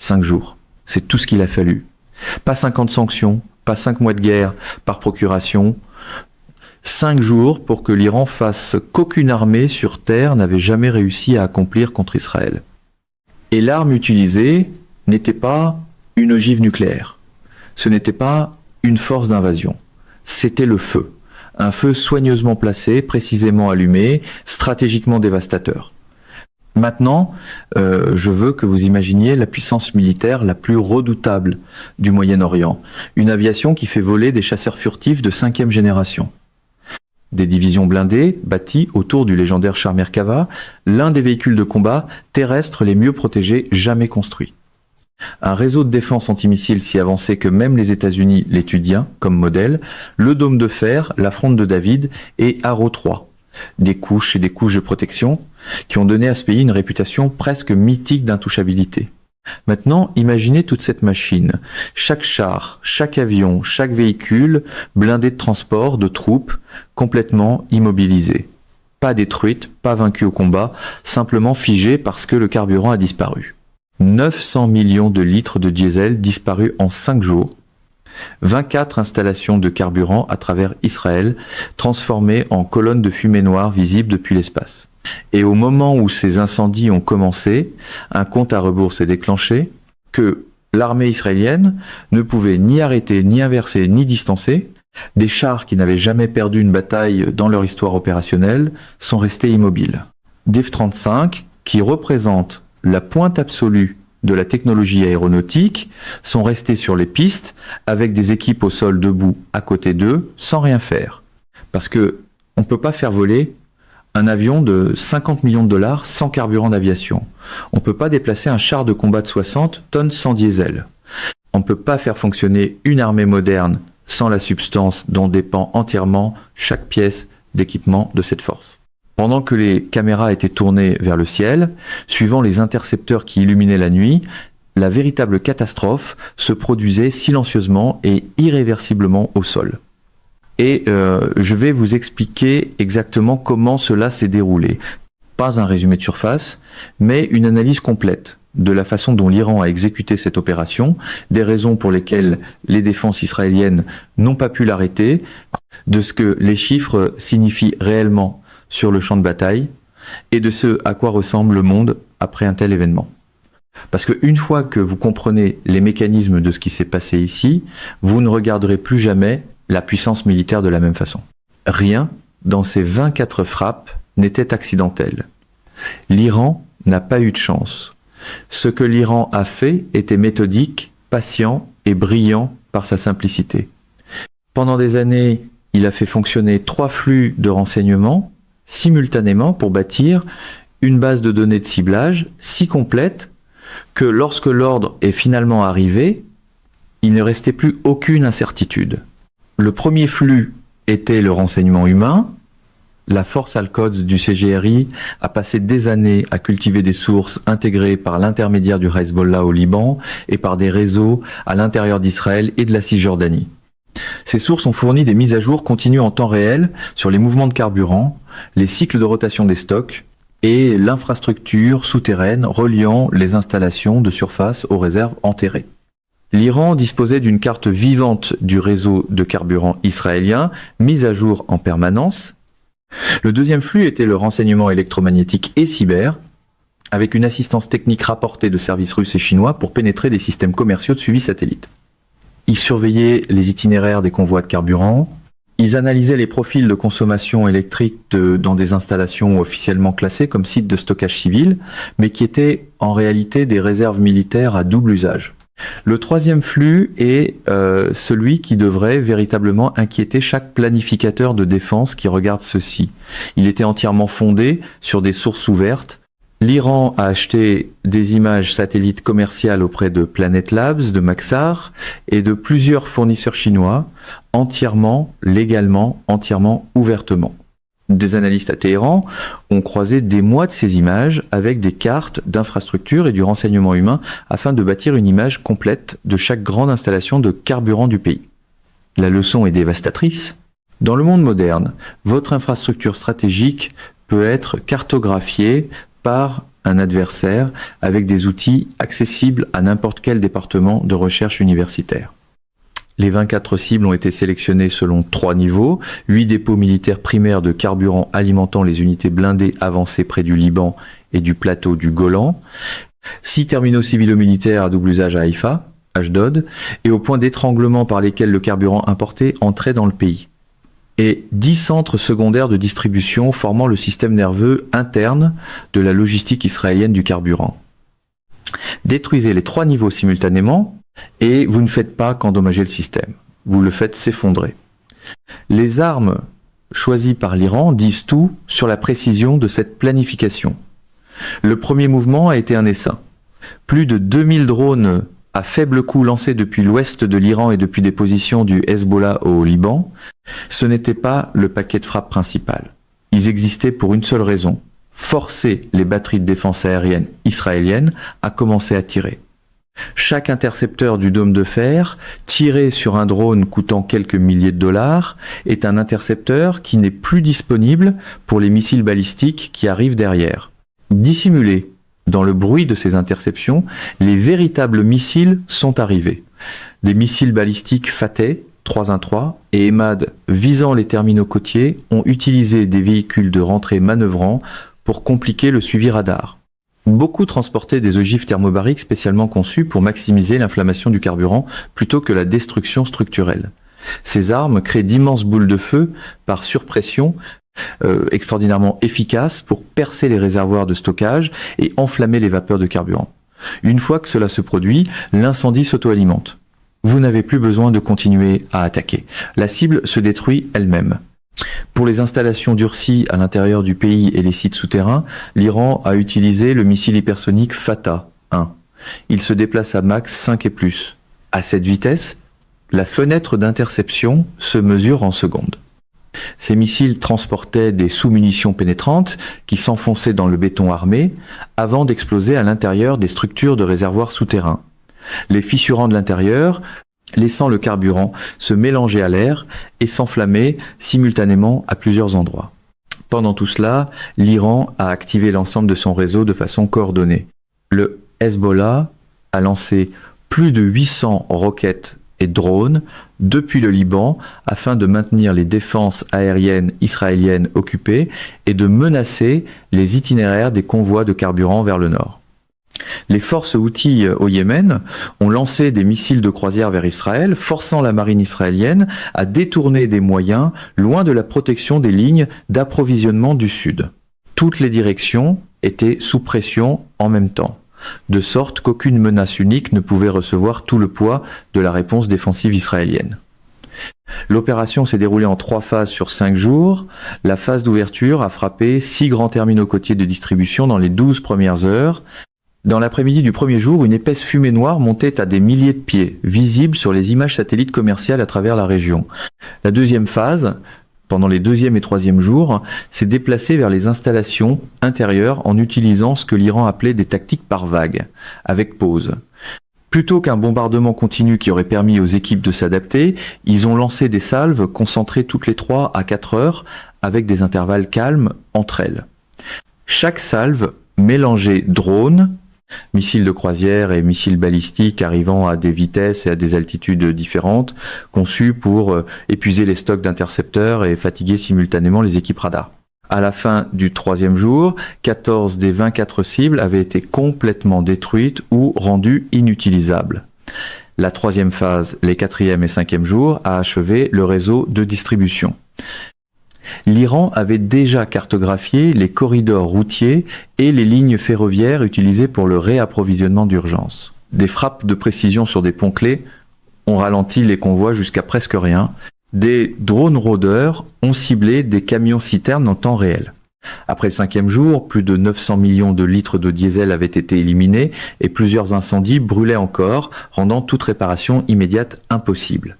5 jours. C'est tout ce qu'il a fallu. Pas 50 sanctions, pas 5 mois de guerre par procuration. 5 jours pour que l'Iran fasse qu'aucune armée sur terre n'avait jamais réussi à accomplir contre Israël. Et l'arme utilisée n'était pas une ogive nucléaire. Ce n'était pas une force d'invasion. C'était le feu. Un feu soigneusement placé, précisément allumé, stratégiquement dévastateur. Maintenant, je veux que vous imaginiez la puissance militaire la plus redoutable du Moyen-Orient. Une aviation qui fait voler des chasseurs furtifs de 5e génération. Des divisions blindées bâties autour du légendaire char Merkava, l'un des véhicules de combat terrestres les mieux protégés jamais construits. Un réseau de défense antimissile si avancé que même les États-Unis l'étudient comme modèle, le dôme de fer, la fronde de David et Arrow 3. Des couches et des couches de protection qui ont donné à ce pays une réputation presque mythique d'intouchabilité. Maintenant, imaginez toute cette machine. Chaque char, chaque avion, chaque véhicule blindé de transport, de troupes, complètement immobilisé. Pas détruite, pas vaincue au combat, simplement figée parce que le carburant a disparu. 900 millions de litres de diesel disparus en 5 jours. 24 installations de carburant à travers Israël, transformées en colonnes de fumée noire visibles depuis l'espace. Et au moment où ces incendies ont commencé, un compte à rebours s'est déclenché, que l'armée israélienne ne pouvait ni arrêter, ni inverser, ni distancer. Des chars qui n'avaient jamais perdu une bataille dans leur histoire opérationnelle sont restés immobiles. Des F-35, qui représentent la pointe absolue de la technologie aéronautique, sont restés sur les pistes avec des équipes au sol debout à côté d'eux sans rien faire. Parce que on ne peut pas faire voler un avion de 50 millions de dollars sans carburant d'aviation. On ne peut pas déplacer un char de combat de 60 tonnes sans diesel. On ne peut pas faire fonctionner une armée moderne sans la substance dont dépend entièrement chaque pièce d'équipement de cette force. Pendant que les caméras étaient tournées vers le ciel, suivant les intercepteurs qui illuminaient la nuit, la véritable catastrophe se produisait silencieusement et irréversiblement au sol. Et je vais vous expliquer exactement comment cela s'est déroulé. Pas un résumé de surface, mais une analyse complète de la façon dont l'Iran a exécuté cette opération, des raisons pour lesquelles les défenses israéliennes n'ont pas pu l'arrêter, de ce que les chiffres signifient réellement sur le champ de bataille, et de ce à quoi ressemble le monde après un tel événement. Parce qu'une fois que vous comprenez les mécanismes de ce qui s'est passé ici, vous ne regarderez plus jamais la puissance militaire de la même façon. Rien dans ces 24 frappes n'était accidentel. L'Iran n'a pas eu de chance. Ce que l'Iran a fait était méthodique, patient et brillant par sa simplicité. Pendant des années, il a fait fonctionner 3 flux de renseignements simultanément pour bâtir une base de données de ciblage si complète que lorsque l'ordre est finalement arrivé, il ne restait plus aucune incertitude. Le premier flux était le renseignement humain. La force Al-Quds du CGRI a passé des années à cultiver des sources intégrées par l'intermédiaire du Hezbollah au Liban et par des réseaux à l'intérieur d'Israël et de la Cisjordanie. Ces sources ont fourni des mises à jour continues en temps réel sur les mouvements de carburant, les cycles de rotation des stocks et l'infrastructure souterraine reliant les installations de surface aux réserves enterrées. L'Iran disposait d'une carte vivante du réseau de carburant israélien, mise à jour en permanence. Le deuxième flux était le renseignement électromagnétique et cyber, avec une assistance technique rapportée de services russes et chinois pour pénétrer des systèmes commerciaux de suivi satellite. Ils surveillaient les itinéraires des convois de carburant, ils analysaient les profils de consommation électrique dans des installations officiellement classées comme sites de stockage civil, mais qui étaient en réalité des réserves militaires à double usage. Le troisième flux est celui qui devrait véritablement inquiéter chaque planificateur de défense qui regarde ceci. Il était entièrement fondé sur des sources ouvertes. L'Iran a acheté des images satellites commerciales auprès de Planet Labs, de Maxar et de plusieurs fournisseurs chinois, entièrement, légalement, entièrement, ouvertement. Des analystes à Téhéran ont croisé des mois de ces images avec des cartes d'infrastructures et du renseignement humain afin de bâtir une image complète de chaque grande installation de carburant du pays. La leçon est dévastatrice. Dans le monde moderne, votre infrastructure stratégique peut être cartographiée par un adversaire avec des outils accessibles à n'importe quel département de recherche universitaire. Les 24 cibles ont été sélectionnées selon 3 niveaux, 8 dépôts militaires primaires de carburant alimentant les unités blindées avancées près du Liban et du plateau du Golan, 6 terminaux civilo-militaires à double usage à Haïfa, Ashdod, et aux points d'étranglement par lesquels le carburant importé entrait dans le pays, et 10 centres secondaires de distribution formant le système nerveux interne de la logistique israélienne du carburant. Détruisez les 3 niveaux simultanément, et vous ne faites pas qu'endommager le système, vous le faites s'effondrer. Les armes choisies par l'Iran disent tout sur la précision de cette planification. Le premier mouvement a été un essaim. Plus de 2000 drones à faible coût lancés depuis l'ouest de l'Iran et depuis des positions du Hezbollah au Liban, ce n'était pas le paquet de frappe principal. Ils existaient pour une seule raison, forcer les batteries de défense aérienne israéliennes à commencer à tirer. Chaque intercepteur du dôme de fer, tiré sur un drone coûtant quelques milliers de dollars, est un intercepteur qui n'est plus disponible pour les missiles balistiques qui arrivent derrière. Dissimulés dans le bruit de ces interceptions, les véritables missiles sont arrivés. Des missiles balistiques Fateh 313 et Emad visant les terminaux côtiers ont utilisé des véhicules de rentrée manœuvrants pour compliquer le suivi radar. Beaucoup transportaient des ogives thermobariques spécialement conçues pour maximiser l'inflammation du carburant plutôt que la destruction structurelle. Ces armes créent d'immenses boules de feu par surpression extraordinairement efficaces pour percer les réservoirs de stockage et enflammer les vapeurs de carburant. Une fois que cela se produit, l'incendie s'auto-alimente. Vous n'avez plus besoin de continuer à attaquer. La cible se détruit elle-même. Pour les installations durcies à l'intérieur du pays et les sites souterrains, l'Iran a utilisé le missile hypersonique Fatah 1. Il se déplace à Mach 5 et plus. À cette vitesse, la fenêtre d'interception se mesure en secondes. Ces missiles transportaient des sous-munitions pénétrantes qui s'enfonçaient dans le béton armé avant d'exploser à l'intérieur des structures de réservoirs souterrains, les fissurant de l'intérieur, laissant le carburant se mélanger à l'air et s'enflammer simultanément à plusieurs endroits. Pendant tout cela, l'Iran a activé l'ensemble de son réseau de façon coordonnée. Le Hezbollah a lancé plus de 800 roquettes et drones depuis le Liban afin de maintenir les défenses aériennes israéliennes occupées et de menacer les itinéraires des convois de carburant vers le nord. Les forces Houthis au Yémen ont lancé des missiles de croisière vers Israël, forçant la marine israélienne à détourner des moyens loin de la protection des lignes d'approvisionnement du sud. Toutes les directions étaient sous pression en même temps, de sorte qu'aucune menace unique ne pouvait recevoir tout le poids de la réponse défensive israélienne. L'opération s'est déroulée en 3 phases sur 5 jours. La phase d'ouverture a frappé 6 grands terminaux côtiers de distribution dans les 12 premières heures. Dans l'après-midi du premier jour, une épaisse fumée noire montait à des milliers de pieds, visible sur les images satellites commerciales à travers la région. La deuxième phase, pendant les 2e et 3e jours, s'est déplacée vers les installations intérieures en utilisant ce que l'Iran appelait des tactiques par vagues, avec pause. Plutôt qu'un bombardement continu qui aurait permis aux équipes de s'adapter, ils ont lancé des salves concentrées toutes les 3 à 4 heures, avec des intervalles calmes entre elles. Chaque salve mélangeait drones, missiles de croisière et missiles balistiques arrivant à des vitesses et à des altitudes différentes, conçus pour épuiser les stocks d'intercepteurs et fatiguer simultanément les équipes radar. À la fin du 3e jour, 14 des 24 cibles avaient été complètement détruites ou rendues inutilisables. La 3e phase, les 4e et 5e jours, a achevé le réseau de distribution. L'Iran avait déjà cartographié les corridors routiers et les lignes ferroviaires utilisées pour le réapprovisionnement d'urgence. Des frappes de précision sur des ponts clés ont ralenti les convois jusqu'à presque rien. Des drones rôdeurs ont ciblé des camions-citernes en temps réel. Après le 5e jour, plus de 900 millions de litres de diesel avaient été éliminés et plusieurs incendies brûlaient encore, rendant toute réparation immédiate impossible.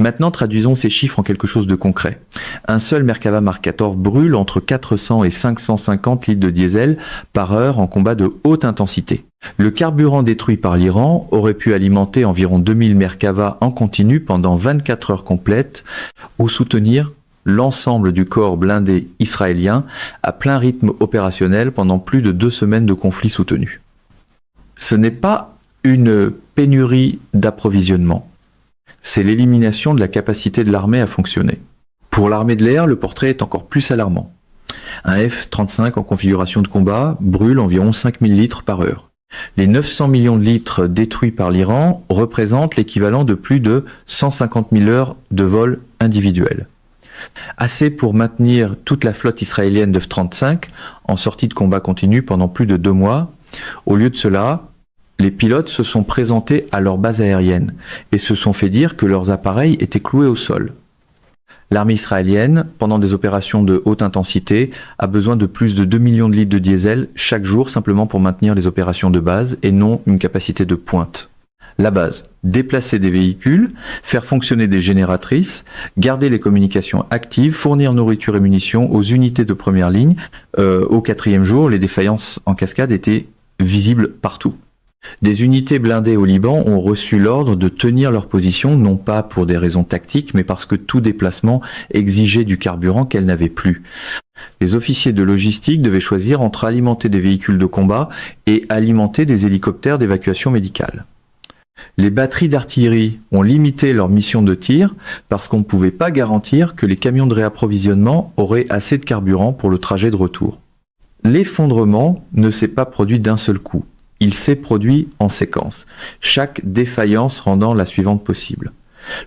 Maintenant, traduisons ces chiffres en quelque chose de concret. Un seul Merkava Mark 14 brûle entre 400 et 550 litres de diesel par heure en combat de haute intensité. Le carburant détruit par l'Iran aurait pu alimenter environ 2000 Merkava en continu pendant 24 heures complètes ou soutenir l'ensemble du corps blindé israélien à plein rythme opérationnel pendant plus de 2 semaines de conflit soutenu. Ce n'est pas une pénurie d'approvisionnement, c'est l'élimination de la capacité de l'armée à fonctionner. Pour l'armée de l'air, le portrait est encore plus alarmant. Un F-35 en configuration de combat brûle environ 5000 litres par heure. Les 900 millions de litres détruits par l'Iran représentent l'équivalent de plus de 150 000 heures de vol individuel. Assez pour maintenir toute la flotte israélienne de F-35 en sortie de combat continu pendant plus de 2 mois. Au lieu de cela, les pilotes se sont présentés à leur base aérienne et se sont fait dire que leurs appareils étaient cloués au sol. L'armée israélienne, pendant des opérations de haute intensité, a besoin de plus de 2 millions de litres de diesel chaque jour simplement pour maintenir les opérations de base et non une capacité de pointe. La base, déplacer des véhicules, faire fonctionner des génératrices, garder les communications actives, fournir nourriture et munitions aux unités de première ligne. Au 4e jour, les défaillances en cascade étaient visibles partout. Des unités blindées au Liban ont reçu l'ordre de tenir leur position, non pas pour des raisons tactiques, mais parce que tout déplacement exigeait du carburant qu'elles n'avaient plus. Les officiers de logistique devaient choisir entre alimenter des véhicules de combat et alimenter des hélicoptères d'évacuation médicale. Les batteries d'artillerie ont limité leur mission de tir parce qu'on ne pouvait pas garantir que les camions de réapprovisionnement auraient assez de carburant pour le trajet de retour. L'effondrement ne s'est pas produit d'un seul coup. Il s'est produit en séquence, chaque défaillance rendant la suivante possible.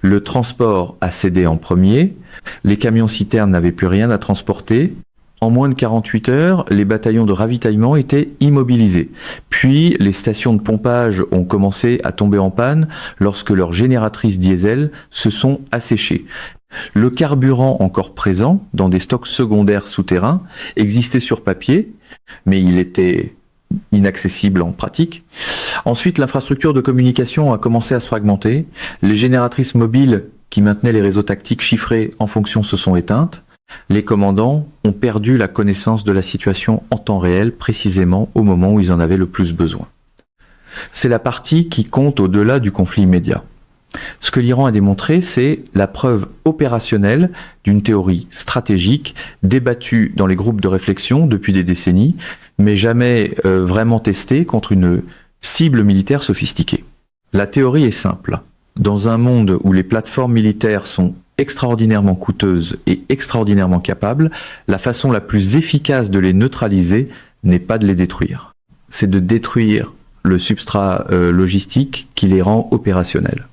Le transport a cédé en premier, les camions-citernes n'avaient plus rien à transporter. En moins de 48 heures, les bataillons de ravitaillement étaient immobilisés. Puis, les stations de pompage ont commencé à tomber en panne lorsque leurs génératrices diesel se sont asséchées. Le carburant encore présent dans des stocks secondaires souterrains existait sur papier, mais il était inaccessible en pratique. Ensuite, l'infrastructure de communication a commencé à se fragmenter. Les génératrices mobiles qui maintenaient les réseaux tactiques chiffrés en fonction se sont éteintes. Les commandants ont perdu la connaissance de la situation en temps réel, précisément au moment où ils en avaient le plus besoin. C'est la partie qui compte au-delà du conflit immédiat. Ce que l'Iran a démontré, c'est la preuve opérationnelle d'une théorie stratégique débattue dans les groupes de réflexion depuis des décennies, mais jamais vraiment testée contre une cible militaire sophistiquée. La théorie est simple. Dans un monde où les plateformes militaires sont extraordinairement coûteuses et extraordinairement capables, la façon la plus efficace de les neutraliser n'est pas de les détruire. C'est de détruire le substrat logistique qui les rend opérationnels.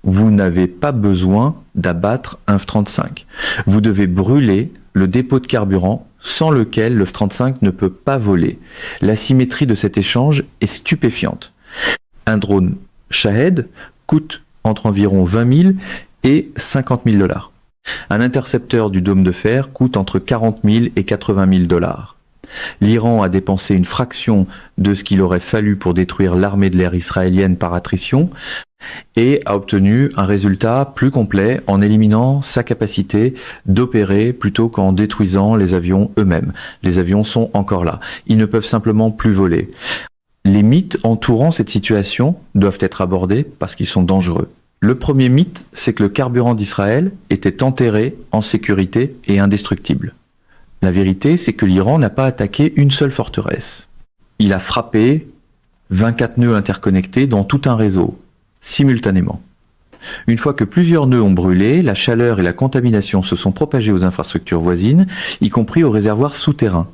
Vous n'avez pas besoin d'abattre un F-35. Vous devez brûler le dépôt de carburant sans lequel le F-35 ne peut pas voler. La symétrie de cet échange est stupéfiante. Un drone Shahed coûte entre environ 20 000 et 50 000 $. Un intercepteur du dôme de fer coûte entre 40 000 et 80 000 $. L'Iran a dépensé une fraction de ce qu'il aurait fallu pour détruire l'armée de l'air israélienne par attrition et a obtenu un résultat plus complet en éliminant sa capacité d'opérer plutôt qu'en détruisant les avions eux-mêmes. Les avions sont encore là. Ils ne peuvent simplement plus voler. Les mythes entourant cette situation doivent être abordés parce qu'ils sont dangereux. Le premier mythe, c'est que le carburant d'Israël était enterré en sécurité et indestructible. La vérité, c'est que l'Iran n'a pas attaqué une seule forteresse. Il a frappé 24 nœuds interconnectés dans tout un réseau, simultanément. Une fois que plusieurs nœuds ont brûlé, la chaleur et la contamination se sont propagées aux infrastructures voisines, y compris aux réservoirs souterrains.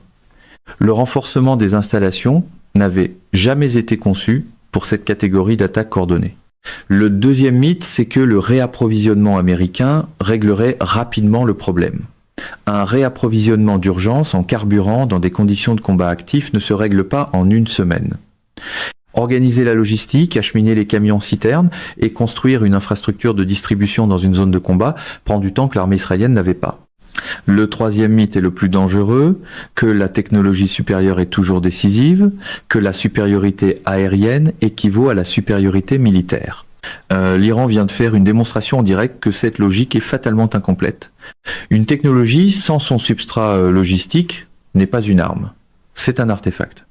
Le renforcement des installations n'avait jamais été conçu pour cette catégorie d'attaques coordonnées. Le deuxième mythe, c'est que le réapprovisionnement américain réglerait rapidement le problème. Un réapprovisionnement d'urgence en carburant dans des conditions de combat actifs ne se règle pas en une semaine. Organiser la logistique, acheminer les camions-citernes et construire une infrastructure de distribution dans une zone de combat prend du temps que l'armée israélienne n'avait pas. Le troisième mythe est le plus dangereux, que la technologie supérieure est toujours décisive, que la supériorité aérienne équivaut à la supériorité militaire. L'Iran vient de faire une démonstration en direct que cette logique est fatalement incomplète. Une technologie sans son substrat logistique n'est pas une arme, c'est un artefact.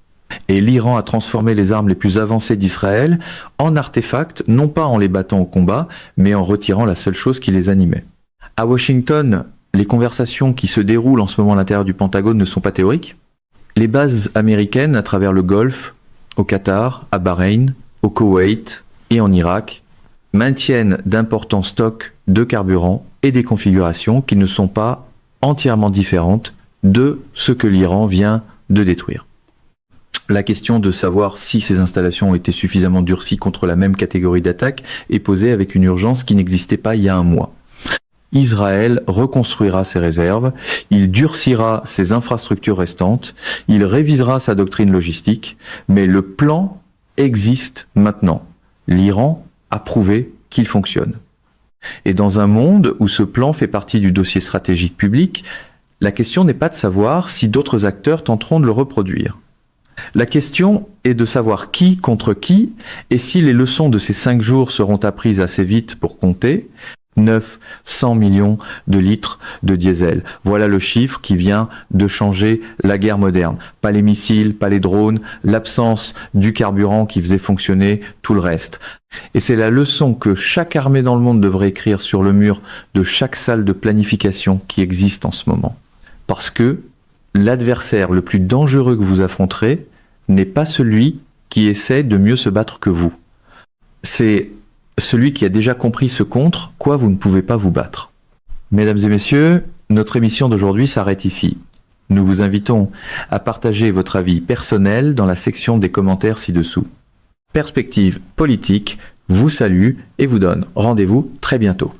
Et l'Iran a transformé les armes les plus avancées d'Israël en artefacts, non pas en les battant au combat, mais en retirant la seule chose qui les animait. À Washington, les conversations qui se déroulent en ce moment à l'intérieur du Pentagone ne sont pas théoriques. Les bases américaines à travers le Golfe, au Qatar, à Bahreïn, au Koweït et en Irak maintiennent d'importants stocks de carburant et des configurations qui ne sont pas entièrement différentes de ce que l'Iran vient de détruire. La question de savoir si ces installations ont été suffisamment durcies contre la même catégorie d'attaque est posée avec une urgence qui n'existait pas il y a un mois. Israël reconstruira ses réserves, il durcira ses infrastructures restantes, il révisera sa doctrine logistique, mais le plan existe maintenant. L'Iran a prouvé qu'il fonctionne. Et dans un monde où ce plan fait partie du dossier stratégique public, la question n'est pas de savoir si d'autres acteurs tenteront de le reproduire. La question est de savoir qui contre qui et si les leçons de ces 5 jours seront apprises assez vite pour compter. 900 millions de litres de diesel. Voilà le chiffre qui vient de changer la guerre moderne. Pas les missiles, pas les drones, l'absence du carburant qui faisait fonctionner tout le reste. Et c'est la leçon que chaque armée dans le monde devrait écrire sur le mur de chaque salle de planification qui existe en ce moment. Parce que l'adversaire le plus dangereux que vous affronterez n'est pas celui qui essaie de mieux se battre que vous. C'est celui qui a déjà compris ce contre quoi vous ne pouvez pas vous battre. Mesdames et messieurs, notre émission d'aujourd'hui s'arrête ici. Nous vous invitons à partager votre avis personnel dans la section des commentaires ci-dessous. Perspective politique vous salue et vous donne rendez-vous très bientôt.